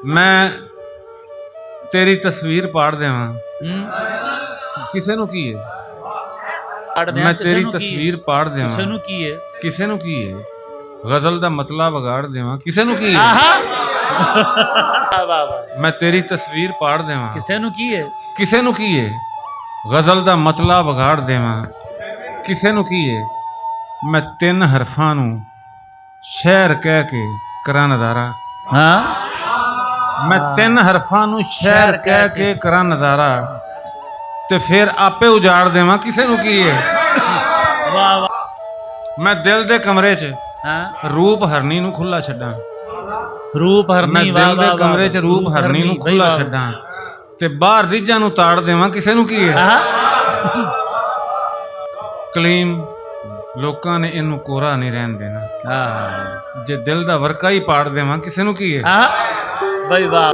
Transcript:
मैं तेरी तस्वीर पाड़ देवां किसे नू की है मैं तेरी तस्वीर पाड़ देवां किसे नू की है गजल दा मतला बगाड़ देवां किसे नू की है मैं तेरी तस्वीर पाड़ देवां किसे नू की है गजल दा मतला बगाड़ देवां किसे नू की है मैं तीन हरफां नू शहर कह के करा नज़ारा मैं तीन हरफां नू शहर कह के करा नज़ारा ते फिर आपे उजाड़ देवां किसे नू की है मैं दिल दे कमरे च रूप हरनी नू खुला छड्डां मैं दिल दे कमरे च रूप हरनी नू खुला छड्डां ते बाहर रिझां नू ताड़ देवां किसे नू की है कलीम लोकां ने इनू कोरा नहीं रहन देना जे दिल दा वर्का ही पाड़ देवां किसे नू की है भाई वाह।